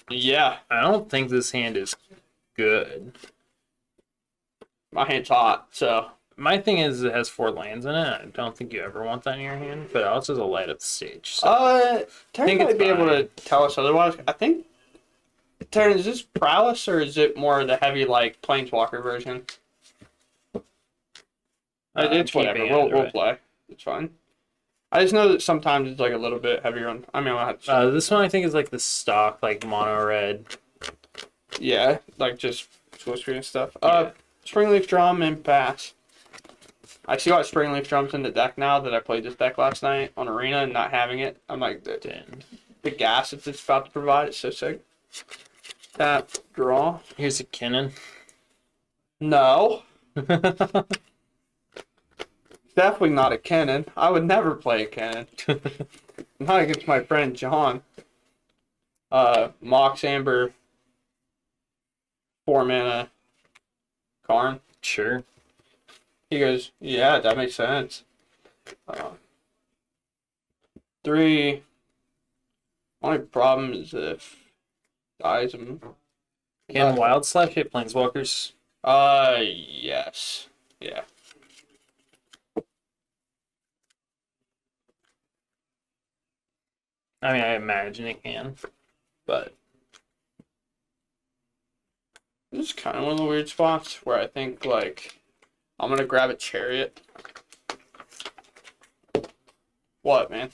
Yeah. I don't think this hand is good. My hand's hot, so. My thing is, it has 4 lands in it. I don't think you ever want that in your hand, but it also has a light up the stage. So Turn think it's might be able to fine. tell us otherwise. I think Turn, is this prowess or is it more the heavy like planeswalker version? I'm It's whatever. keeping it We'll either we'll way. play. It's fine. I just know that sometimes it's like a little bit heavier on. I mean, I'll have to see. This one I think is like the stock, like mono red. Yeah, like just Swiss and stuff. Yeah. Springleaf Drum and pass. I see why Springleaf Drum's in the deck now that I played this deck last night on Arena and not having it. I'm like, the gas that it's about to provide is so sick. Tap, draw. Here's a Kinnan. No. Definitely not a cannon. I would never play a cannon. Not against my friend John. Mox Amber, 4 mana, Karn. Sure. He goes, yeah, that makes sense. 3. Only problem is if dies him. Can Wild Slash hit Planeswalkers? Yes. Yeah. I mean, I imagine it can, but This is kind of one of the weird spots where I think, like, I'm gonna grab a chariot. What, man?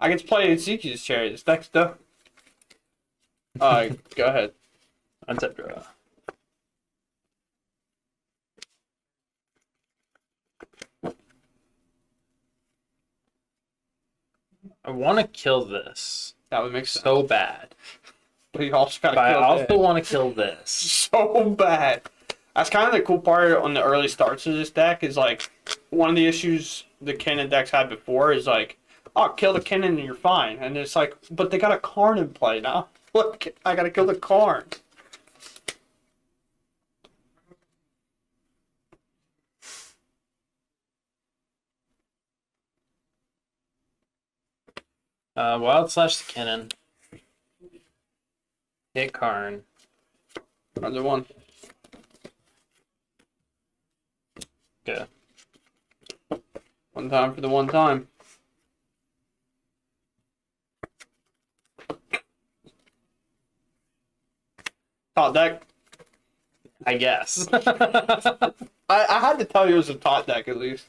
I get to play Ezekiel's chariot. This deck's dope. Go ahead. untap draw. I want to kill this That would make sense. so bad. But you also gotta But I kill also that. want to kill this. So bad. That's kind of the cool part on the early starts of this deck is like one of the issues the Cannon decks had before is like, oh, kill the Cannon and you're fine. And it's like, but they got a Karn in play now. Look, I gotta kill the Karn. Wild Slash the Kinnan. Hit Karn. Another one. Okay. One time for the one time. Top deck. I guess. I had to tell you it was a top deck at least.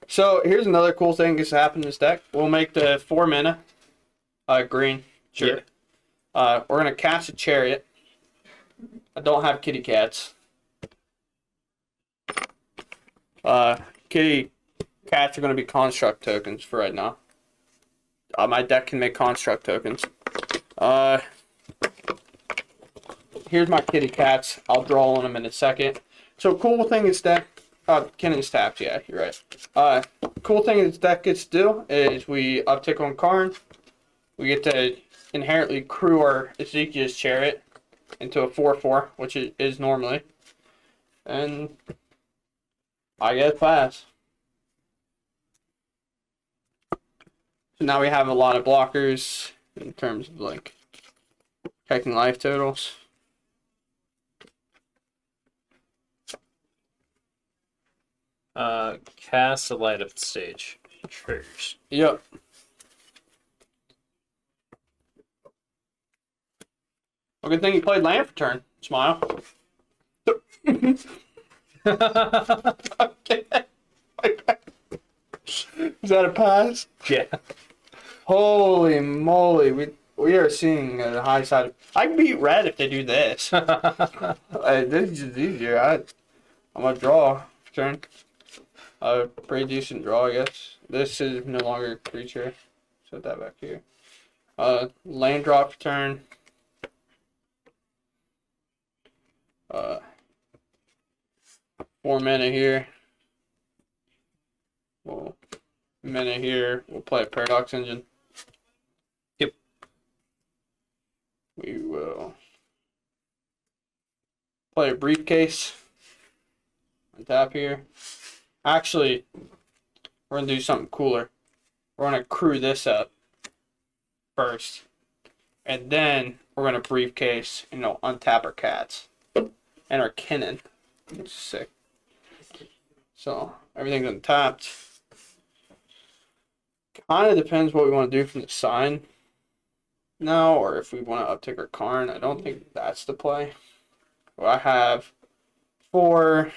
So here's another cool thing that's happened in this deck. We'll make the 4 mana green. Sure. Yeah. We're gonna cast a chariot. I don't have kitty cats. Kitty cats are gonna be construct tokens for right now. My deck can make construct tokens. Here's my kitty cats. I'll draw on them in a second. So cool thing is that Kennon's tapped. Yeah, you're right. Cool thing this deck gets to do is we uptick on Karn. We get to inherently crew our Ezekiel's chariot into a 4/4, which it is normally, and I get pass. So now we have a lot of blockers in terms of like checking life totals. Cast a light up the stage. Triggers. Yep. Well, good thing you played land for turn. Smile. Okay. Is that a pass? Yeah. Holy moly, we are seeing the high side of. I can beat red if they do this. This is just easier. I'm gonna draw for turn. A pretty decent draw, I guess. This is no longer a creature. Set that back here. Land drop for turn. 4 mana here. Well, mana here. We'll play a Paradox Engine. Yep. We will play a Briefcase on top here. Actually, we're going to do something cooler. We're going to crew this up. first. And then we're going to briefcase, untap our cats and our Kinnan, which is sick. So everything's untapped. Kind of depends what we want to do from the sign now, or if we want to uptick our Karn. I don't think that's the play. Well, I have 4,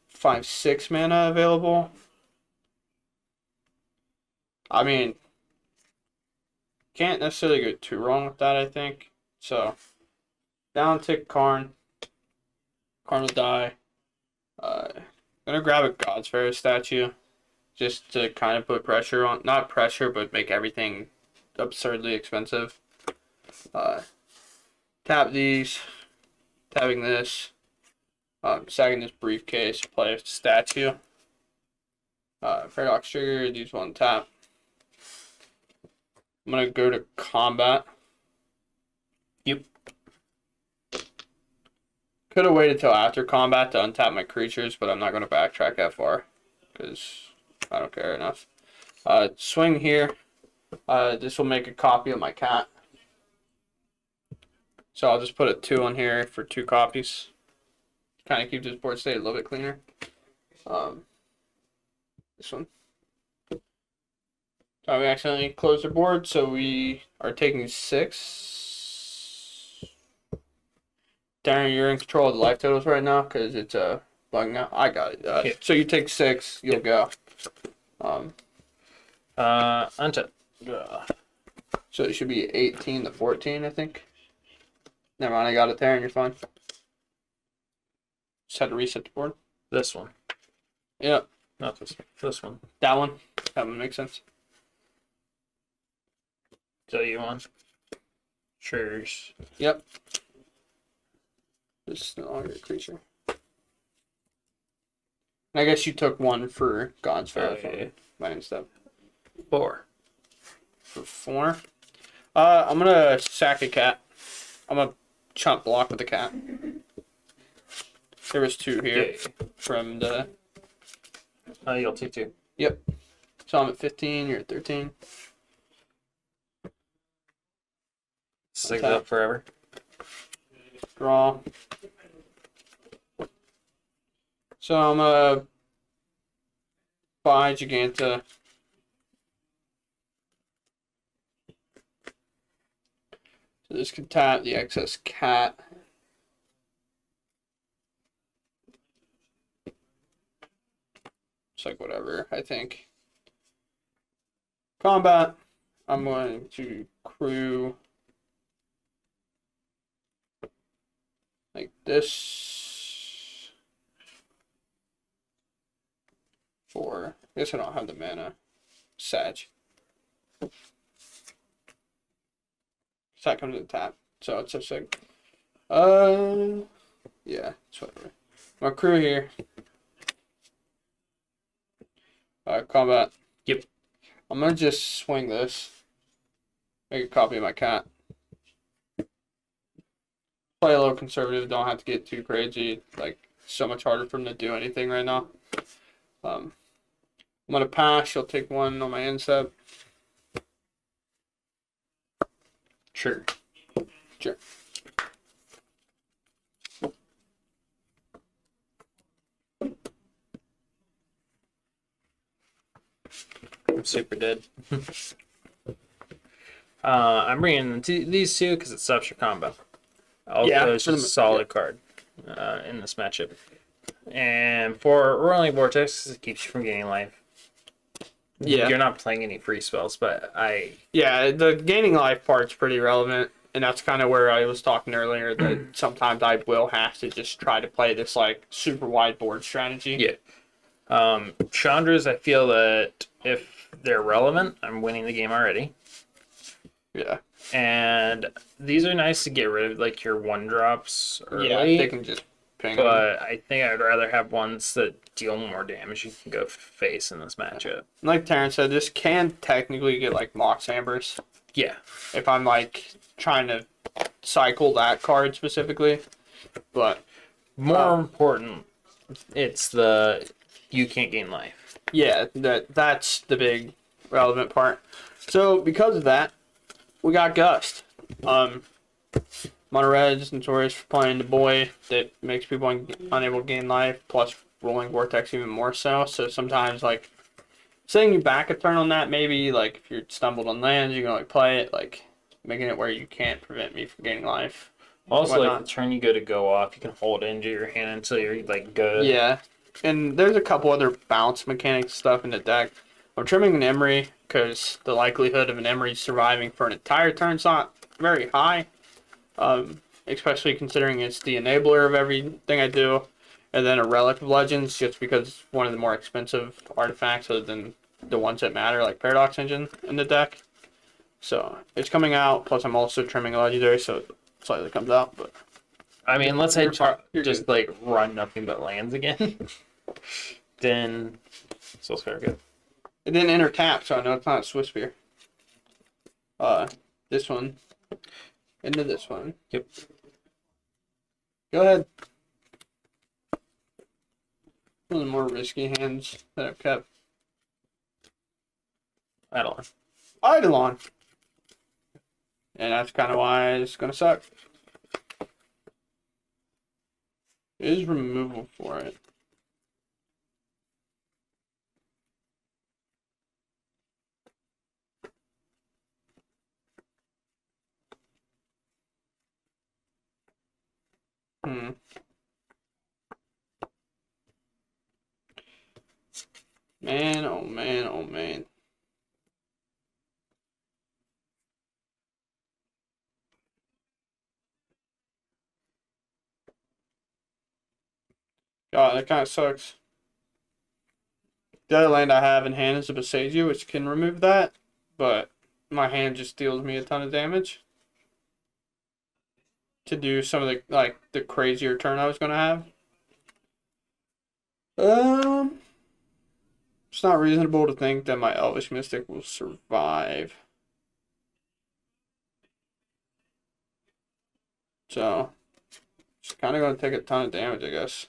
5, 6 mana available. I mean, can't necessarily go too wrong with that, I think. So, down tick Karn. Karn will die. Gonna grab a God's Pharaoh statue just to kind of put pressure on, not pressure, but make everything absurdly expensive. Tap these, tapping this, sagging this briefcase, play a statue. Paradox trigger, these one tap. I'm gonna go to combat. Yep. Could have waited till after combat to untap my creatures, but I'm not gonna backtrack that far because I don't care enough. Swing here. This will make a copy of my cat. So I'll just put a 2 on here for 2 copies. Kind of keep this board state a little bit cleaner. This one. We accidentally closed the board, so we are taking 6. Darren, you're in control of the life totals right now because it's bugging out. I got it. Yeah. So you take 6, you'll go. Untap. So it should be 18 to 14, I think. Never mind, I got it there, and you're fine. Just had to reset the board. This one. Yeah, Not this one. This one. that one. That one makes sense. So you want? Sure. Yep. This is no longer a creature. I guess you took 1 for God's Pharaoh from my step. 4. For 4. I'm gonna sack a cat. I'm gonna chump block with the cat. There was 2 here Okay. from the. You'll take 2. Yep. So I'm at 15. You're at 13. Six up forever. Draw. So I'm gonna buy Giganta. So this can tap the excess cat. It's like whatever, I think. Combat. I'm going to crew like this. I guess I don't have the mana. Sag. So that comes in tap. So it's so sick. Yeah, it's whatever. My crew here. Combat. Yep. I'm gonna just swing this. Make a copy of my cat. Play a little conservative. Don't have to get too crazy. Like, so much harder for him to do anything right now. I'm gonna pass. She'll take 1 on my instep. Sure. Sure. I'm super dead. I'm bringing these 2 because it stops your combo. Also, it's just a solid card in this matchup. And for Rolling Vortex, it keeps you from gaining life. Yeah. You're not playing any free spells, but Yeah, the gaining life part's pretty relevant, and that's kind of where I was talking earlier that sometimes I will have to just try to play this like super wide board strategy. Yeah. Chandras, I feel that if they're relevant, I'm winning the game already. Yeah. And these are nice to get rid of, like your 1-drops early. Yeah, they can just ping them. But I think I'd rather have ones that deal more damage you can go face in this matchup. Like Terrence said, this can technically get like Mox Ambers Yeah. if I'm like trying to cycle that card specifically. But More important, it's you can't gain life. yeah, that's the big relevant part. So because of that, we got Gust. Mono Red is notorious for playing the boy that makes people unable to gain life, plus Rolling Vortex even more so. So sometimes, like, setting you back a turn on that, maybe, like, if you're stumbled on lands, you can, like, play it, like, making it where you can't prevent me from gaining life. Also, like, the turn you go off, you can hold it into your hand until you're, like, good. Yeah. And there's a couple other bounce mechanics stuff in the deck. I'm trimming an Emery because the likelihood of an Emery surviving for an entire turn is not very high. Especially considering it's the enabler of everything I do. And then a Relic of Legends, just because it's one of the more expensive artifacts other than the ones that matter, like Paradox Engine in the deck. So it's coming out, plus I'm also trimming a Legendary, so it slightly comes out. But I mean, let's say you're just, good. like, run nothing but lands again. Then, so it's very good. It didn't enter tap, so I know it's not a Swiss Spear. This one. Into this one. Yep. Go ahead. One of the more risky hands that I've kept. Eidolon. Eidolon. And that's kind of why it's going to suck. Is removal for it. Man, oh man, oh man. God, that kind of sucks. The other land I have in hand is a Besaju, which can remove that, but my hand just deals me a ton of damage to do some of the, like, the crazier turn I was going to have. It's not reasonable to think that my Elvish Mystic will survive. So, it's kind of going to take a ton of damage, I guess.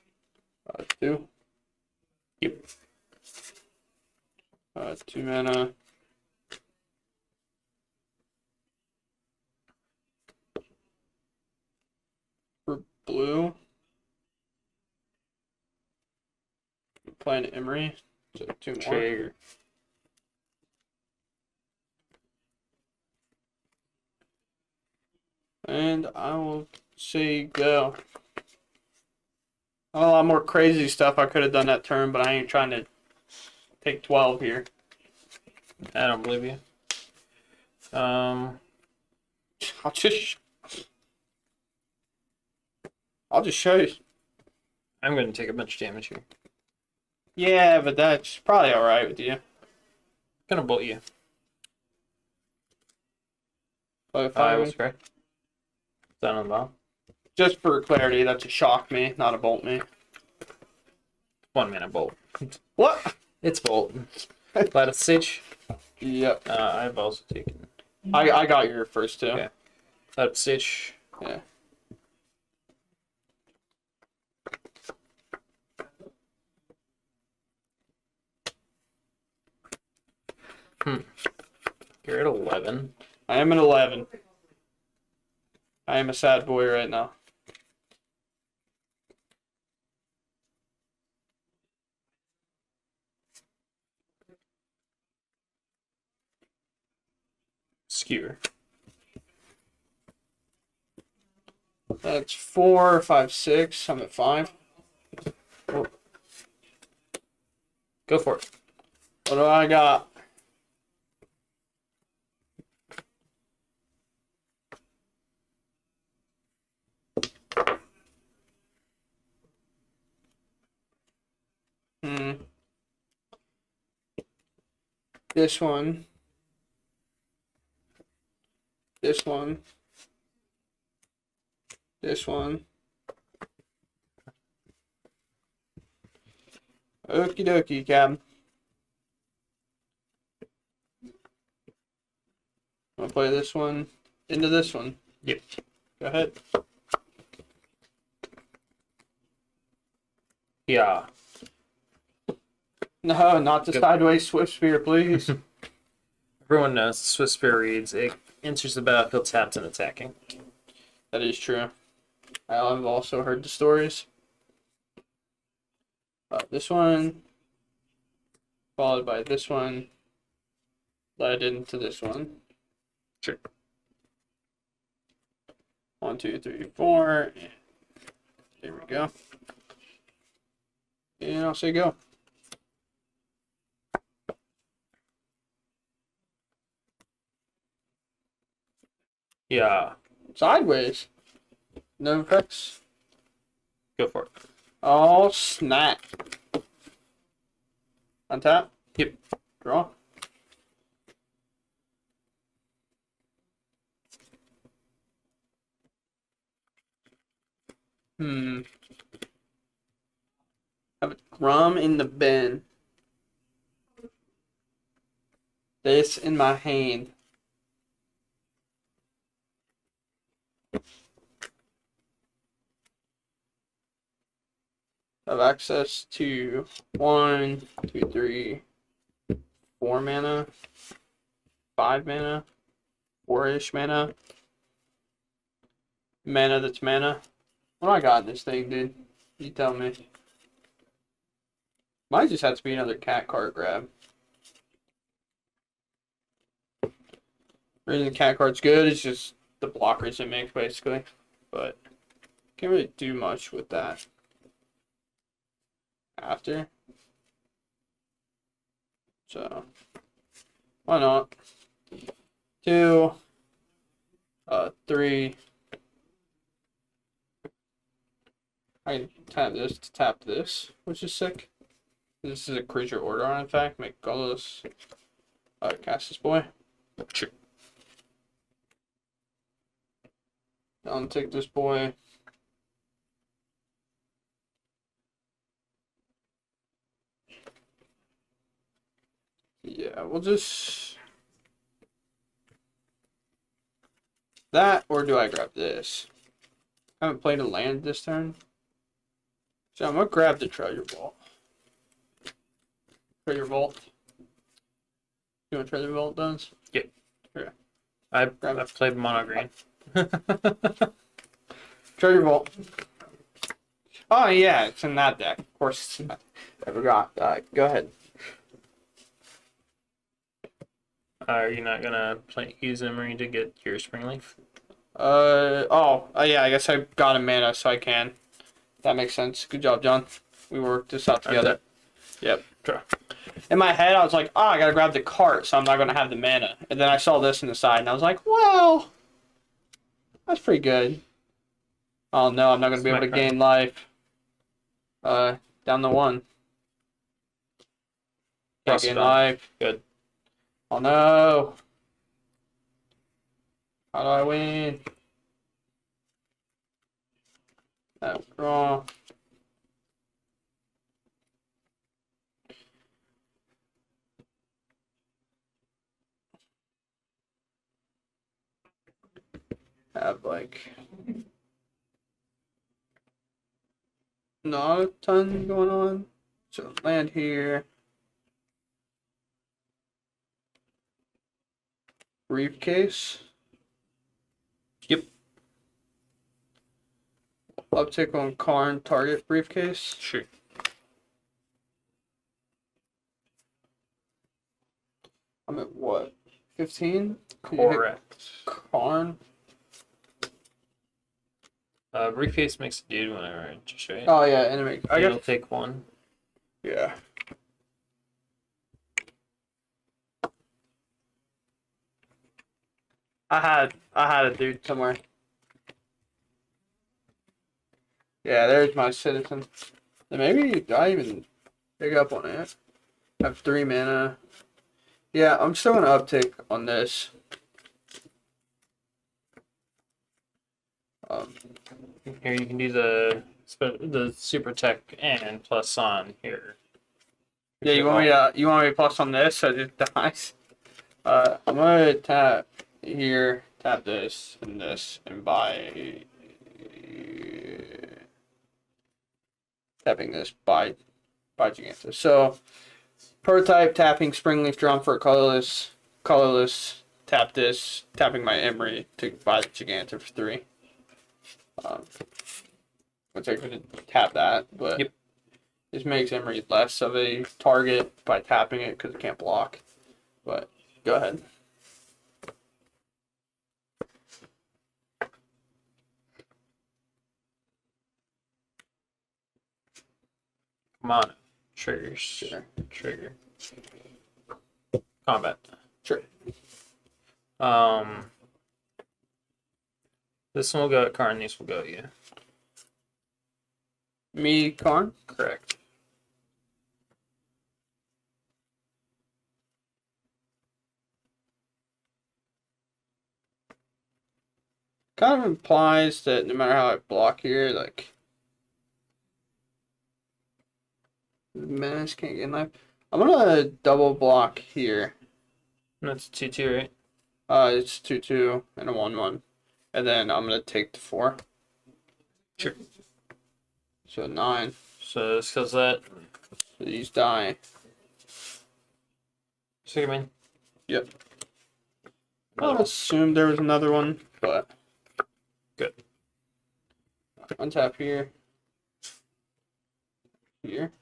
2. Yep. 2 mana. For blue. I'm playing Emery. So 2 more. Trigger. And I will say go. A lot more crazy stuff I could have done that turn, but I ain't trying to take 12 here. I don't believe you. I'll just show you. I'm going to take a bunch of damage here. Yeah, but that's probably alright with you. Going to bolt you. Play I was correct. Down on the bottom. Just for clarity, that's a shock me, not a bolt me. 1 mana bolt. What? It's bolt. Lattice Sage. Yep. I've also taken. I got your first two. Okay. Lattice Sage. Yeah. You're at 11. I am at 11. I am a sad boy right now. Skewer. That's 4, 5, 6. I'm at 5. Go for it. What do I got? This one. This one. This one. Okie dokie, Captain. I'm gonna play this one into this one. Yep. Go ahead. Yeah. No, not the Good. sideways Swift Spear, please. Everyone knows the Swiss Spear reads. It enters the battlefield tapped and attacking. That is true. I've also heard the stories. This one, followed by this one, led into this one. Sure. 1, 2, 3, 4. There we go. And I'll say go. Yeah. Sideways. No effects. Go for it. Oh, snap. Untap. Yep. Draw. Have a rum in the bin. This in my hand. Have access to 1, 2, 3, 4 mana, 5 mana, 4-ish mana. Mana that's mana. What do I got in this thing, dude? You tell me. Might just have to be another cat card grab. The reason the cat card's good is just the blockers it makes, basically. But can't really do much with that. After. So, why not? 2, 3. I can tap this to tap this, which is sick. This is a creature order artifact. Make colorless. Cast this boy. Sure. I'll take this boy. Yeah, we'll just... That, or do I grab this? I haven't played a land this turn. So I'm going to grab the Treasure Vault. Treasure Vault. You know what Treasure Vault does? Yep. Here. I've played mono green. Treasure Vault. Oh, yeah, it's in that deck. Of course, I forgot. Go ahead. Are you not gonna use Emery to get your Springleaf? Yeah, I guess I got a mana, so I can. That makes sense. Good job, John. We worked this out together. Yep. Sure. In my head, I was like, I gotta grab the cart, so I'm not gonna have the mana. And then I saw this on the side, and I was like, well, that's pretty good. Oh no, I'm not gonna be able to gain life. Down to 1. Can't gain life. Good. Oh no. How do I win? Draw. Have like not a ton going on. So land here. Briefcase. Yep. Uptick on Karn target briefcase. Sure. I'm at what? 15? Correct. Karn. Briefcase makes a dude whenever I just right. Oh yeah, enemy. I It'll guess. take 1. Yeah. I had a dude somewhere. Yeah, there's my citizen. And maybe I even pick up on it. I have 3 mana. Yeah, I'm still gonna uptick on this. Here you can do the super tech and plus on here. Yeah, you want me to plus on this so it dies? I'm gonna tap here, tap this, and buy. Tapping this, buy Gigantus. So, prototype tapping Springleaf Drum for a colorless tap this, tapping my Emery to buy the Giganta for 3. Which I could tap that, but Yep. this makes Emery less of a target by tapping it because it can't block. But go ahead. Come on. Triggers. Sure. Trigger. Combat. Sure. This one will go at Karn, these will go at you. Me, Karn? Correct. Kind of implies that no matter how I block here, like the menace can't get knife. I'm gonna double block here. That's 2/2, right? It's 2/2 and a 1/1, and then I'm gonna take the 4. Sure. So 9. So this kills that. So these die. Second main. Yep. I assumed there was another one, but good. Untap here. Here.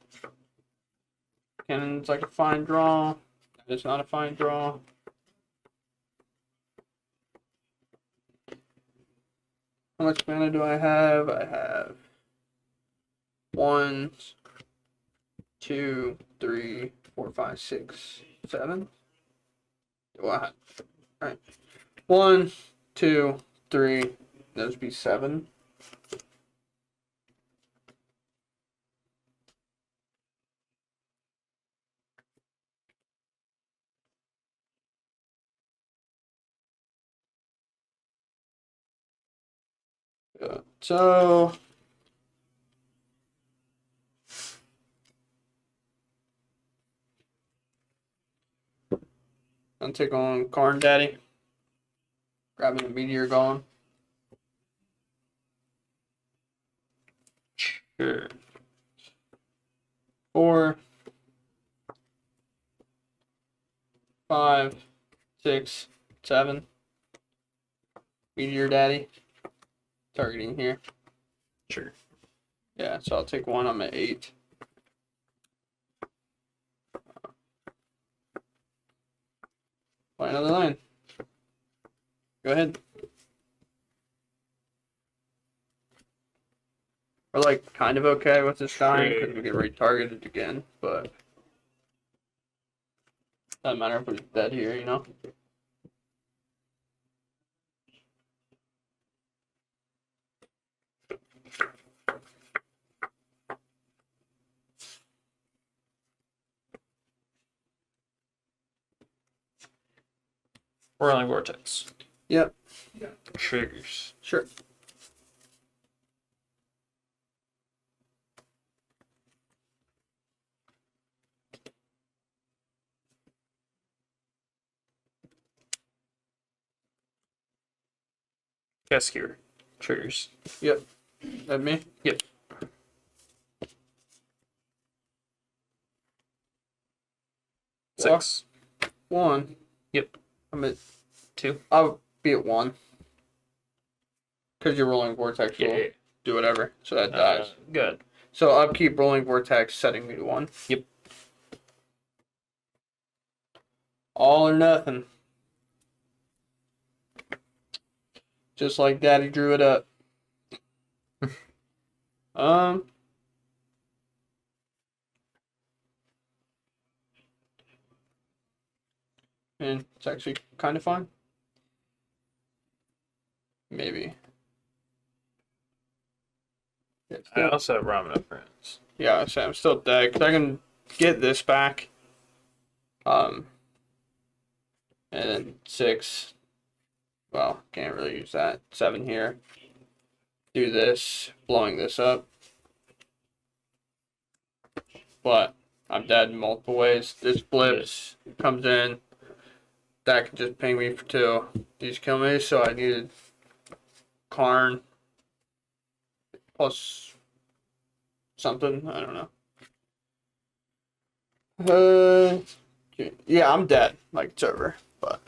Cannon's like a fine draw. It's not a fine draw. How much mana do I have? I have 1, 2, 3, 4, 5, 6, 7. What? Alright. 1, 2, 3. Those be 7. So I'll take on Karn Daddy. Grabbing the meteor gone. Sure. 4, 5, 6, 7. Meteor Daddy. Targeting here. Sure. Yeah, so I'll take 1. I'm at 8. Play another line. Go ahead. We're like kind of okay with this dying because we get retargeted again, but doesn't matter if it's dead here, you know? Whirling Vortex. Yep. Triggers. Sure. Caskewer. Triggers. Yep. That me? Yep. Walk. 6. 1. Yep. I'm at 2. I'll be at 1. Because you're rolling vortex will Yeah. do whatever. So that dies. Good. So upkeep rolling vortex setting me to 1. Yep. All or nothing. Just like Daddy drew it up. And it's actually kind of fun. Maybe. Yeah, I also have Ramana Friends. yeah, so I'm still dead because I can get this back. And then 6. Well, can't really use that. 7 here. Do this, blowing this up. But I'm dead in multiple ways. This blips, comes in. That can just ping me for 2. These kill me, so I needed Karn plus something. I don't know. Yeah, I'm dead. Like, it's over. But